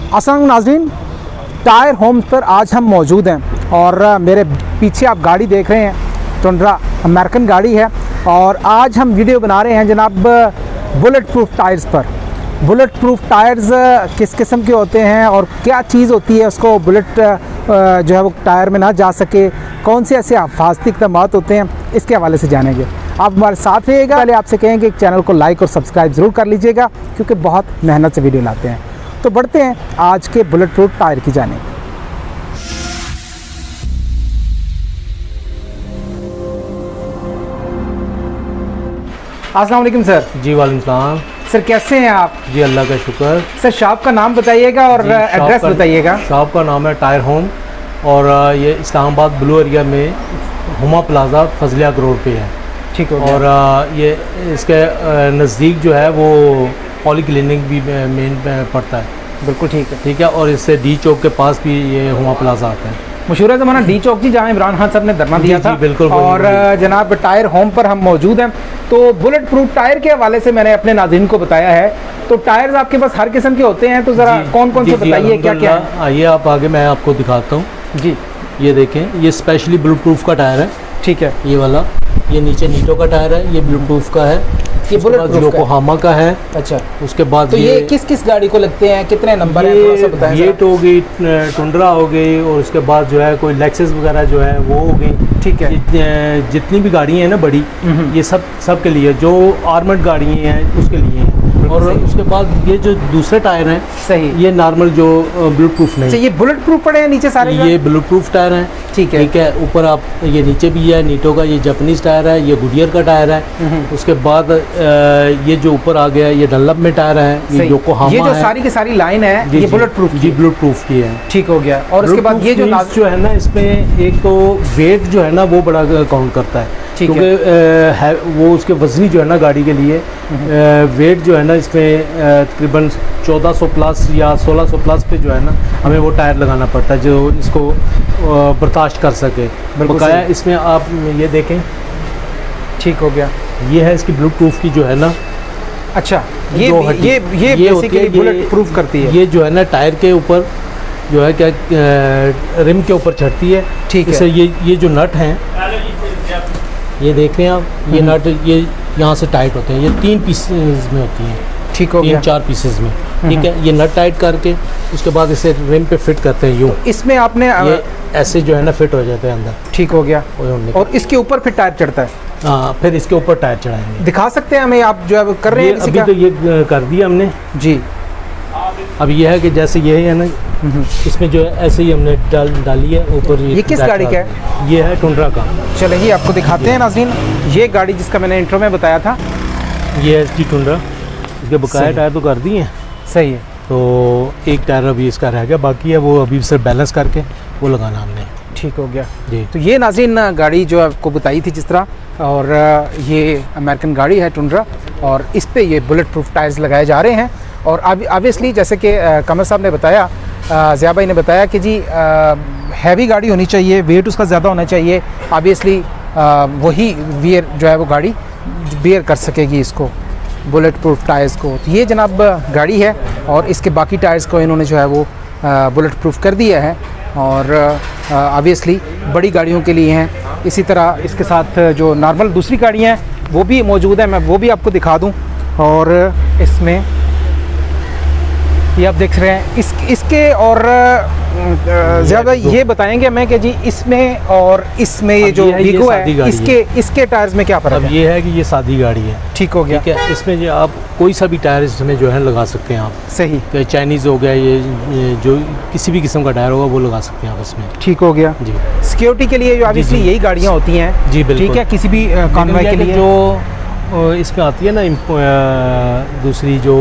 अस्सलाम नाज़रीन, tyre Holmes पर आज हम मौजूद हैं और मेरे पीछे आप गाड़ी देख रहे हैं टुंड्रा अमेरिकन गाड़ी है। और आज हम वीडियो बना रहे हैं जनाब बुलेट प्रूफ टायर्स पर। बुलेट प्रूफ टायर्स किस किस्म के होते हैं और क्या चीज़ होती है उसको बुलेट जो है वो टायर में ना जा सके, कौन से ऐसे हिफाजती इक़दामात होते हैं, इसके हवाले से जानेंगे। आप हमारे साथ रहिएगा। पहले आपसे कहेंगे कि चैनल को लाइक और सब्सक्राइब ज़रूर कर लीजिएगा क्योंकि बहुत मेहनत से वीडियो लाते हैं। तो बढ़ते हैं आज के बुलेट प्रूफ टायर की जानिब। अस्सलाम वालेकुम सर। जी वालेकुम सलाम। सर कैसे हैं आप? जी अल्लाह का शुक्र। सर शॉप का नाम बताइएगा और एड्रेस बताइएगा। शॉप का नाम है टायर होम और ये इस्लामाबाद ब्लू एरिया में हुमा प्लाजा फजलिया रोड पे है। ठीक हो और ये इसके नज़दीक जो है वो पॉली क्लिनिक भी मेन पड़ता है। बिल्कुल ठीक है। और इससे डी चौक के पास भी ये हुमा प्लाजा आता है। मशहूर ज़माना डी चौक जी, जहाँ इमरान खान साहब ने धरना दिया था। बिल्कुल। और जनाब टायर होम पर हम मौजूद हैं। तो बुलेट प्रूफ टायर के हवाले से मैंने अपने नाज़रीन को बताया है। तो टायर्स आपके पास हर किस्म के होते हैं, तो ज़रा कौन कौन से बताइए, क्या क्या है? आइए आप आगे, मैं आपको दिखाता हूँ। जी ये देखें, ये स्पेशली बुलेट प्रूफ का टायर है। ठीक है। ये वाला, ये नीचे नीटो का टायर है, ये बुलेट प्रूफ का है। ये बुलेट प्रूफ योकोहामा का है। अच्छा। उसके बाद तो ये किस किस गाड़ी को लगते हैं, कितने नंबर हैं, थोड़ा सा बताएं। ये हो गई, टुंड्रा हो गई, और उसके बाद जो है कोई लेक्सस वगैरह जो है वो हो गई। ठीक है। जितनी भी गाड़ियाँ हैं ना बड़ी, ये सब के लिए, जो आर्मर्ड गाड़ियाँ हैं उसके लिए हैं। और उसके बाद ये जो दूसरे टायर हैं, सही, ये नॉर्मल जो बुलेट प्रूफ नहीं। ये बुलेट प्रूफ पड़े हैं नीचे सारे? ये बुलेट प्रूफ टायर हैं। ठीक है। ऊपर आप ये नीचे भी है नीटो का, ये जापानीज टायर है, ये गुडियर का टायर है। उसके बाद ये जो ऊपर आ गया ये डनलप में टायर है, ये योकोहामा है। ये जो सारी की सारी लाइन है ये बुलेट प्रूफ जी बुलेट प्रूफ की है। ठीक हो गया। और उसके बाद ये जो है ना, इसमें एक तो वेट जो है ना वो बड़ा काउंट करता है, क्योंकि वो उसके वजनी जो है ना गाड़ी के लिए वेट जो है ना इसमें तकरीबन 1400 प्लस या 1600 प्लस पे जो है ना हमें वो टायर लगाना पड़ता है जो इसको बर्दाश्त कर सके। बकाया इसमें आप ये देखें। ठीक हो गया। ये है इसकी बुलेट प्रूफ की जो है ना। अच्छा। ये बेसिकली बुलेट प्रूफ करती है। ये जो है ना टायर के ऊपर जो है क्या रिम के ऊपर चढ़ती है। ठीक है। ये जो नट हैं, ये देख रहे हैं आप, ये नट ये यहाँ से टाइट होते हैं, ये 3 पीसेस में होती हैं। ठीक हो गया। 3-4 पीसेस में। ठीक है। ये नट टाइट करके उसके बाद इसे रिम पे फिट करते हैं यूँ। इसमें आपने ये ऐसे जो है ना फिट हो जाते हैं अंदर। ठीक हो गया। और इसके ऊपर फिर टायर चढ़ता है। हाँ, फिर इसके ऊपर टायर चढ़ाएंगे। दिखा सकते हैं हमें, आप जो है कर रहे हैं? अभी तो ये कर दिया हमने जी। अब ये है कि जैसे ये है ना, इसमें जो है ऐसे ही हमने डाली है ऊपर। ये किस गाड़ी का है? ये है टुंड्रा का। चलिए आपको दिखाते हैं नाज़रीन। ये गाड़ी जिसका मैंने इंट्रो में बताया था, ये है इसकी टुंड्रा। इसके बकाया टायर तो कर दिए हैं। सही है। तो एक टायर अभी इसका रह गया, बाकी है वो अभी सिर्फ बैलेंस करके वो लगाना हमने। ठीक हो गया जी। तो ये नाज़रीन गाड़ी जो आपको बताई थी जिस तरह, और ये अमेरिकन गाड़ी है टुंड्रा, और इस पे ये बुलेट प्रूफ टायर्स लगाए जा रहे हैं। और ऑब्वियसली जैसे कि कमर साहब ने बताया, ज़िया भाई ने बताया कि जी हैवी गाड़ी होनी चाहिए, वेट उसका ज़्यादा होना चाहिए। ऑब्वियसली वही वियर जो है वो गाड़ी बियर कर सकेगी इसको, बुलेट प्रूफ टायर्स को। तो ये जनाब गाड़ी है और इसके बाकी टायर्स को इन्होंने जो है वो बुलेट प्रूफ कर दिया है। और ऑब्वियसली बड़ी गाड़ियों के लिए हैं। इसी तरह इसके साथ जो नॉर्मल दूसरी गाड़ियाँ हैं वो भी मौजूद है, मैं वो भी आपको दिखा दूँ। और इसमें ये आप देख रहे हैं इसके और ज़्यादा ये बताएंगे मैं कि जी इसमें और इसमें ये जो वीगो है इसके टायर्स में क्या फ़र्क है? ये है कि ये सादी गाड़ी है। ठीक हो गया। ठीक है। इसमें जो आप कोई सा भी टायर इसमें जो है लगा सकते हैं आप। सही। तो चाइनीज़ हो गया, ये जो किसी भी किस्म का टायर होगा वो लगा सकते हैं आप इसमें। ठीक हो गया जी। सिक्योरिटी के लिए ऑब्वियसली यही गाड़ियाँ होती हैं जी। बिल्कुल। ठीक है। किसी भी कॉन्वॉय के लिए जो इसमें आती है ना दूसरी जो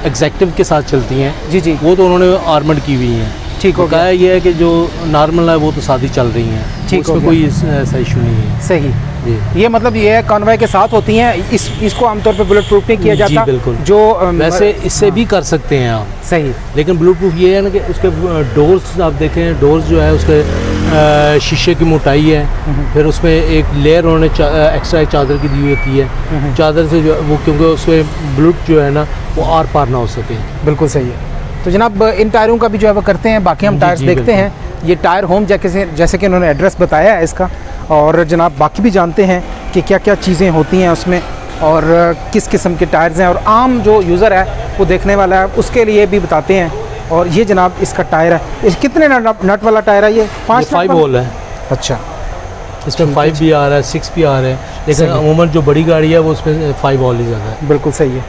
एग्जेक्टिव के साथ चलती हैं जी जी, वो तो उन्होंने आर्मर्ड की हुई हैं। ठीक हो गया। ये है कि जो नॉर्मल है वो तो सादी चल रही हैं। ठीक है। कोई ऐसा इशू नहीं है। सही जी। ये मतलब ये है कॉन्वॉय के साथ होती हैं, इसको आमतौर पे बुलेट प्रूफ नहीं किया जाता। जी बिल्कुल। जो वैसे इससे भी कर सकते हैं आप। सही। लेकिन बुलेट प्रूफ ये है ना कि उसके डोर्स आप देखें, डोर्स जो है उसके शीशे की मोटाई है, फिर उसमें एक लेयर उन्होंने एक्स्ट्रा एक चादर की दी होती है। चादर से जो वो, क्योंकि उसमें बुलेट जो है ना वो आर पार ना हो सके। बिल्कुल सही है। तो जनाब इन टायरों का भी जो है वो करते हैं, बाकी हम टायर्स देखते हैं। ये टायर होम जैसे कि उन्होंने एड्रेस बताया है इसका, और जनाब बाकी भी जानते हैं कि क्या क्या चीज़ें होती हैं उसमें और किस किस्म के टायर्स हैं, और आम जो यूज़र है वो देखने वाला है उसके लिए भी बताते हैं। और ये जनाब इसका टायर है, इस कितने नट वाला टायर है ये? 5 होल है। अच्छा, इसमें 5 भी आ रहा है, 6 भी आ रहे हैं, लेकिन अमूमन जो बड़ी गाड़ी है वो उसमें 5 होल ही ज़्यादा है। बिल्कुल सही है।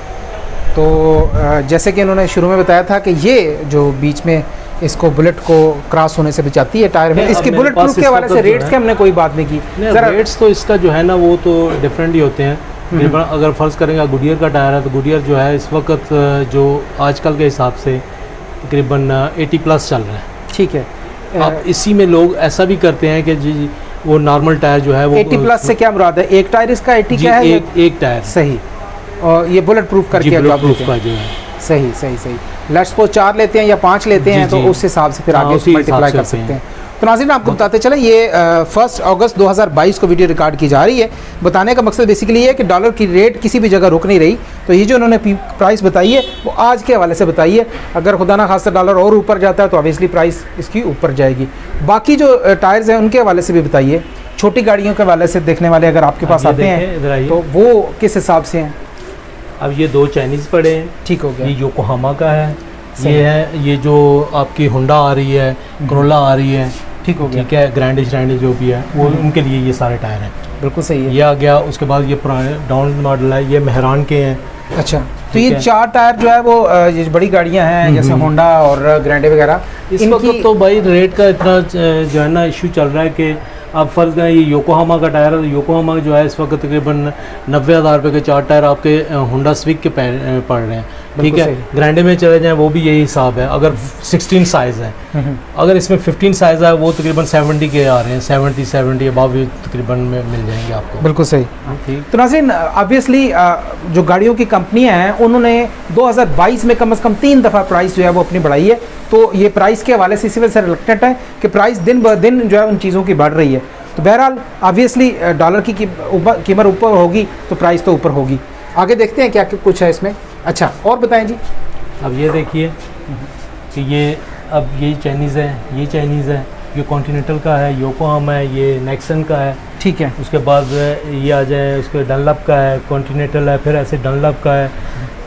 तो जैसे कि इन्होंने शुरू में बताया था कि ये जो बीच में इसको बुलेट को क्रॉस होने से बचाती है टायर में, इसके बुलेट प्रूफ के हवाले से रेट्स के हमने कोई बात नहीं की। रेट्स तो इसका जो है ना वो तो डिफरेंट ही होते हैं। अगर फ़र्ज़ करेंगे गुडियर का टायर है तो गुडियर जो है इस वक्त जो आजकल के हिसाब से तकरीबन 80+ चल रहा है। ठीक है। अब इसी में लोग ऐसा भी करते हैं कि जी वो नॉर्मल टायर जो है वो 80+ से क्या मुराद है? एक टायर इसका 80 का है? एक टायर सही। और ये बुलेट प्रूफ करके बुलेट प्रूफ का जो है सही सही सही। लेट्स सपोज 4 लेते हैं या 5 लेते हैं तो उस हिसाब से फिर आगे मल्टीप्लाई कर सकते हैं। तो नाज़रीन आपको बताते चलें, ये 1 अगस्त 2022 को वीडियो रिकॉर्ड की जा रही है। बताने का मकसद बेसिकली ये है कि डॉलर की रेट किसी भी जगह रुक नहीं रही, तो ये जो उन्होंने प्राइस बताई है वो आज के हवाले से बताई है। अगर खुदा ना खास्ता डॉलर और ऊपर जाता है तो ऑब्वियसली प्राइस इसकी ऊपर जाएगी। बाकी जो टायर्स हैं उनके हवाले से भी बताइए, छोटी गाड़ियों के हवाले से देखने वाले अगर आपके पास आते हैं तो वो किस हिसाब से हैं? अब ये 2 चाइनीज़ पड़े हैं। ठीक हो गया। ये योकोहामा का है, ये है ये जो आपकी होंडा आ रही है, करोला आ रही है। ठीक हो गया। ठीक है, ग्रैंडिश जो भी है वो उनके लिए ये सारे टायर हैं। बिल्कुल सही है। ये आ गया। उसके बाद ये पुराने डाउन मॉडल है, ये मेहरान के हैं। अच्छा, तो ये 4 टायर जो है वो ये बड़ी गाड़ियां हैं जैसे होंडा और ग्रैंडे वगैरह, इस वक्त तो भाई रेट का इतना जो है ना इशू चल रहा है कि आप फ़र्ज़ करें ये योकोहामा का टायर है तो योकोहामा जो है इस वक्त तकरीबन 90,000 रुपये के 4 टायर आपके होंडा स्विक के पड़ रहे हैं। ठीक है, ग्रैंडे में चले जाएं वो भी यही हिसाब है। अगर 16 साइज़ है, अगर इसमें 15 साइज़ है वो तकरीबन 70 के आ रहे हैं, 70 अबव तकरीबन में मिल जाएंगे आपको। बिल्कुल सही। तो नाज़रीन ऑब्वियसली जो गाड़ियों की कंपनियां हैं उन्होंने 2022 में कम से कम 3 दफ़ा प्राइस जो है वो अपनी बढ़ाई है। तो ये प्राइस के हवाले से इसी वजह से रिलेक्टेड है कि प्राइस दिन ब दिन जो है उन चीज़ों की बढ़ रही है। तो बहरहाल ऑब्वियसली डॉलर की कीमत ऊपर होगी तो प्राइस तो ऊपर होगी। आगे देखते हैं क्या कुछ है इसमें। अच्छा, और बताएं जी। अब ये देखिए कि ये चाइनीज़ है, ये चाइनीज़ है, ये कॉन्टिनेंटल का है, योकोहामा है, ये नेक्सन का है। ठीक है। उसके बाद ये आ जाए उसके डनलप का है, कॉन्टिनेंटल है, फिर ऐसे डनलप का है,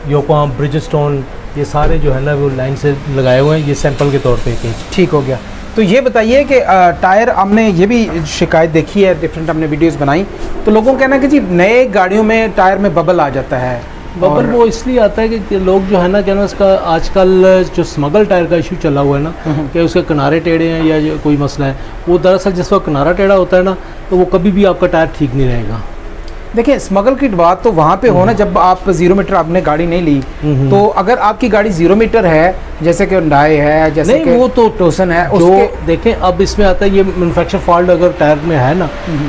योकोहामा, ब्रिजस्टोन, ये सारे जो है ना वो लाइन से लगाए हुए हैं, ये सैंपल के तौर पे। ठीक हो गया। तो ये बताइए कि टायर हमने ये भी शिकायत देखी है, डिफरेंट हमने वीडियोस बनाई, तो लोगों का कहना है कि जी नए गाड़ियों में टायर में बबल आ जाता है। बबल वो इसलिए आता है कि लोग जो है ना कहना उसका आजकल जो स्मगल टायर का इशू चला हुआ है ना कि उसके किनारे टेढ़े हैं या कोई मसला है, वो दरअसल जिस वक्त किनारा टेढ़ा होता है ना तो वो कभी भी आपका टायर ठीक नहीं रहेगा। देखिए स्मगल की बात तो वहाँ पे हो ना जब आप 0 मीटर आपने गाड़ी नहीं ली, तो अगर आपकी गाड़ी 0 मीटर है जैसे कि हुंडई है, जैसे नहीं कि वो तो टोसन है, जो देखें अब इसमें आता है ये मैन्युफैक्चर फॉल्ट अगर टायर में है ना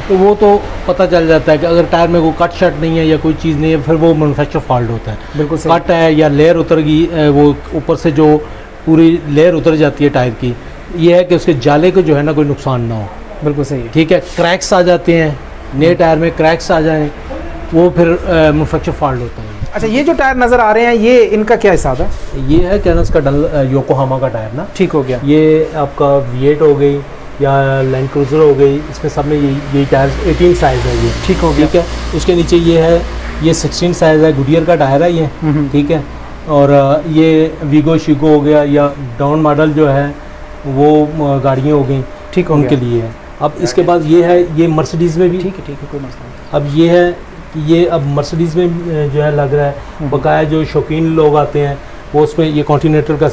तो वो तो पता चल जाता है कि अगर टायर में कोई कट शट नहीं है या कोई चीज़ नहीं है फिर वो मैन्युफैक्चर फॉल्ट होता है। बिल्कुल कट है या लेयर उतर गई, वो ऊपर से जो पूरी लेयर उतर जाती है टायर की, ये है कि उसके जाले को जो है ना कोई नुकसान ना हो। बिल्कुल सही। ठीक है, क्रैक्स आ जाते हैं, नए टायर में क्रैक्स आ जाएँ वो फिर मैन्युफैक्चर फॉल्ट होता है। अच्छा, ये जो टायर नज़र आ रहे हैं ये इनका क्या हिसाब है? ये है क्या ना उसका योकोहामा का टायर ना। ठीक हो गया। ये आपका V8 हो गई या लैंड क्रूज़र हो गई, इसमें सब में ये टायर 18 साइज़ है ये। ठीक हो गया। ठीक है, उसके नीचे ये है, ये 16 साइज़ है, गुडियर का टायर है ये। ठीक है, और ये वीगो शिगो हो गया या डाउन मॉडल जो है वो गाड़ियाँ हो गई। ठीक है, उनके लिए है। अब इसके बाद ये है, ये मर्सिडीज़ में भी। ठीक है, कोई मसला नहीं। अब ये है कि ये अब मर्सिडीज़ में जो है लग रहा है बकाया जो शौकीन लोग आते हैं वो उसमें ये कॉन्टिनेंटल का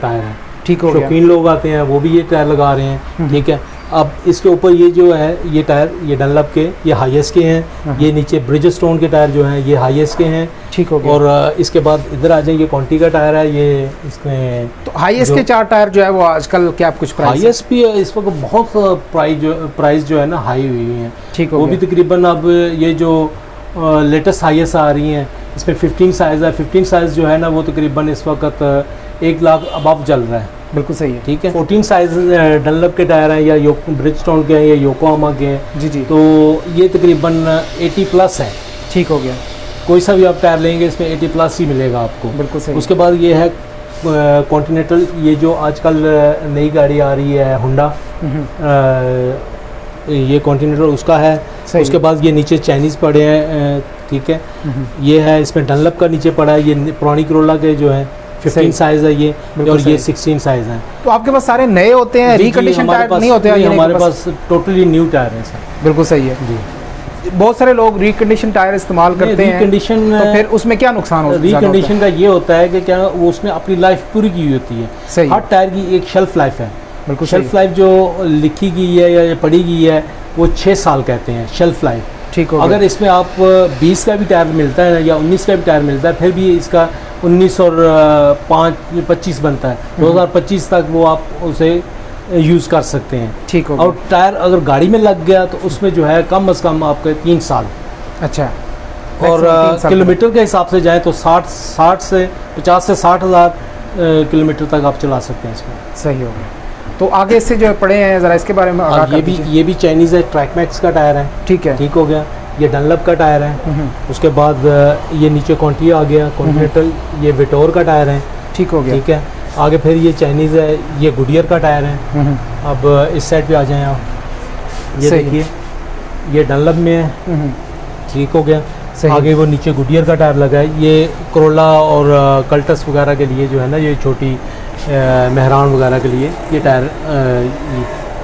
टायर है। ठीक हो गया। शौकीन लोग आते हैं वो भी ये टायर लगा रहे हैं। ठीक है, अब इसके ऊपर ये जो है ये टायर ये डनलप के ये हाईएस्ट के हैं, ये नीचे ब्रिजस्टोन के टायर जो हैं ये हाईएस्ट के हैं। ठीक हो गया। और इसके बाद इधर आ जाए, ये कॉन्टी का टायर है, ये इसमें तो हाईएस्ट के 4 टायर जो है वो आजकल क्या कुछ प्राइस? हाईएस्ट भी है इस वक्त बहुत प्राइस जो है ना हाई हुई है। ठीक हो, वो भी तकरीबन अब ये जो लेटेस्ट हाईएस्ट आ रही हैं इसमें 15 साइज़ है। 15 साइज़ जो है ना वो तकरीबन इस वक्त 1 लाख अबव चल रहा है। बिल्कुल सही है। ठीक है, 14 साइज़ डनलप के टायर हैं या ब्रिजस्टोन के हैं या योकोहामा के हैं। जी जी, तो ये तकरीबन 80+ है। ठीक हो गया। कोई सा भी आप टायर लेंगे इसमें 80+ ही मिलेगा आपको। बिल्कुल सही। उसके बाद ये है कॉन्टिनेंटल, ये जो आजकल नई गाड़ी आ रही है होंडा, ये कॉन्टिनेंटल उसका है। उसके बाद ये नीचे चाइनीज़ पड़े हैं, ठीक है। ये है, इसमें डनलप का नीचे पड़ा है। ये पुरानी करोला के जो है 15 साइज़ है ये, और ये 16 साइज़ है। तो आपके पास सारे नए होते हैं, रिकंडीशन टायर नहीं होते हैं? हमारे पास टोटली न्यू टायर है सर। बिल्कुल सही है जी। बहुत सारे लोग रिकंडीशन टायर इस्तेमाल करते हैं, रिकंडीशन, तो फिर उसमें क्या नुकसान होता है? रिकंडीशन का ये होता है कि क्या वो उसने अपनी लाइफ पूरी की होती है। हर टायर की एक शेल्फ लाइफ है। बिल्कुल शेल्फ लाइफ जो लिखी गई है या पढ़ी गई है वो 6 साल कहते हैं शेल्फ लाइफ। ठीक हो। अगर इसमें आप 20 का भी टायर मिलता है या 19 का भी टायर मिलता है, फिर भी इसका 19 और 25 बनता है। 2025 तक वो आप उसे यूज़ कर सकते हैं। ठीक हो। और टायर अगर गाड़ी में लग गया तो उसमें जो है कम से कम आपके 3 साल। अच्छा। और किलोमीटर के हिसाब से जाए तो 50 से 60 हज़ार किलोमीटर तक आप चला सकते हैं इसमें। सही हो गया। तो आगे से जो पड़े हैं ज़रा इसके बारे में ये भी चाइनीज़ है, ट्रैकमैक्स का टायर है। ठीक है, ठीक हो गया। ये डनलप का टायर है। उसके बाद ये नीचे कॉन्टिया आ गया, कॉन्टिनेंटल। ये विटोर का टायर है। ठीक हो गया। ठीक है। आगे फिर ये चाइनीज़ है, ये गुडियर का टायर है। अब इस साइड पे आ जाएं आप, ये देखिए ये डनलप में है। ठीक हो गया। आगे वो नीचे गुडियर का टायर लगा है। ये करोला और कल्टस वगैरह के लिए जो है ना, ये छोटी मेहरान वगैरह के लिए ये टायर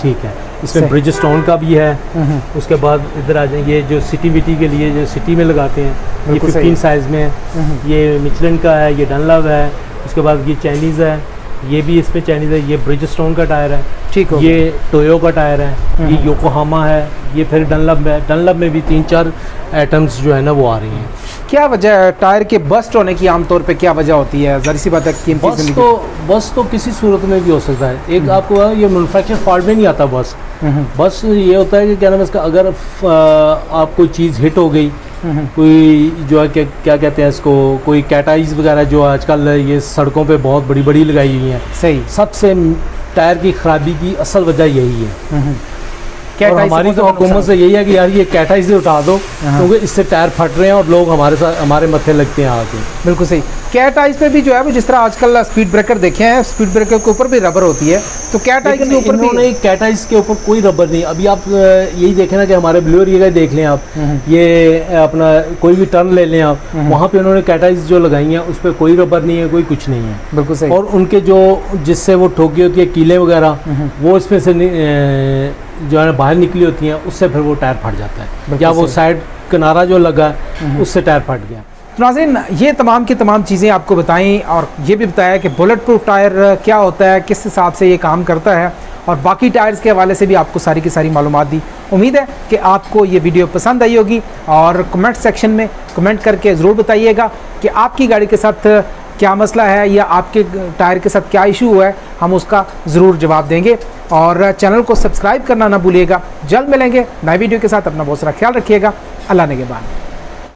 ठीक है। इसमें ब्रिज स्टोन का भी है। उसके बाद इधर आ जाए, ये जो सिटी विटी के लिए जो सिटी में लगाते हैं, ये 15 साइज़ में है। ये मिचलिन का है, ये डनलप है। उसके बाद ये चाइनीज़ है, ये भी इसमें चाइनीज़ है। ये ब्रिज स्टोन का टायर है। ठीक है। ये टोयो का टायर है। ये योकोहामा है। ये फिर डनलप है। डनलप में भी 3-4 आइटम्स जो है ना वो आ रही हैं। क्या वजह है टायर के बस्ट होने की? आमतौर पे क्या वजह होती है? ज़रा सी बात है, कीमती बस तो किसी सूरत में भी हो सकता है। एक आपको ये मैन्युफैक्चर फॉल्ट में नहीं आता बस। बस ये होता है कि क्या नाम है इसका, अगर आप कोई चीज़ हिट हो गई, कोई जो है क्या कहते हैं इसको, कोई कैटाइज वगैरह जो आजकल ये सड़कों पे बहुत बड़ी बड़ी लगाई हुई हैं। सही। सबसे टायर की खराबी की असल वजह यही है। और हमारी तो हुकूमत से यही है कि यार ये कैटाइज से उठा दो, क्योंकि इससे टायर फट रहे हैं और लोग हमारे मत्थे लगते हैं आके। बिल्कुल सही। कैटाइज पे भी जो है वो जिस तरह आजकल स्पीड ब्रेकर देखे हैं, स्पीड ब्रेकर के ऊपर भी रबर होती है, तो कैटाइज के ऊपर भी कैटाइज के ऊपर कोई रबर नहीं। अभी आप यही देखें ना कि हमारे ब्लू एरिया देख लें आप, ये अपना कोई भी टर्न ले लें आप, वहाँ पे उन्होंने कैटाइज जो लगाई हैं उस पर कोई रबर नहीं है, कोई कुछ नहीं है। बिल्कुल सही। और उनके जो जिससे वो ठोकी होती है कीलें वगैरह, वो इसमें से जो है बाहर निकली होती हैं, उससे फिर वो टायर फट जाता है, या वो साइड किनारा जो लगा उससे टायर फट गया। तो नाज़रीन, ये तमाम की तमाम चीज़ें आपको बताई और ये भी बताया कि बुलेट प्रूफ टायर क्या होता है, किस हिसाब से ये काम करता है, और बाकी टायर्स के हवाले से भी आपको सारी की सारी मालूमात दी। उम्मीद है कि आपको ये वीडियो पसंद आई होगी, और कमेंट सेक्शन में कमेंट करके ज़रूर बताइएगा कि आपकी गाड़ी के साथ क्या मसला है या आपके टायर के साथ क्या इशू हुआ है, हम उसका ज़रूर जवाब देंगे। और चैनल को सब्सक्राइब करना ना भूलिएगा। जल्द मिलेंगे नए वीडियो के साथ। अपना बहुत सारा ख्याल रखिएगा। अल्लाह ने के बाद।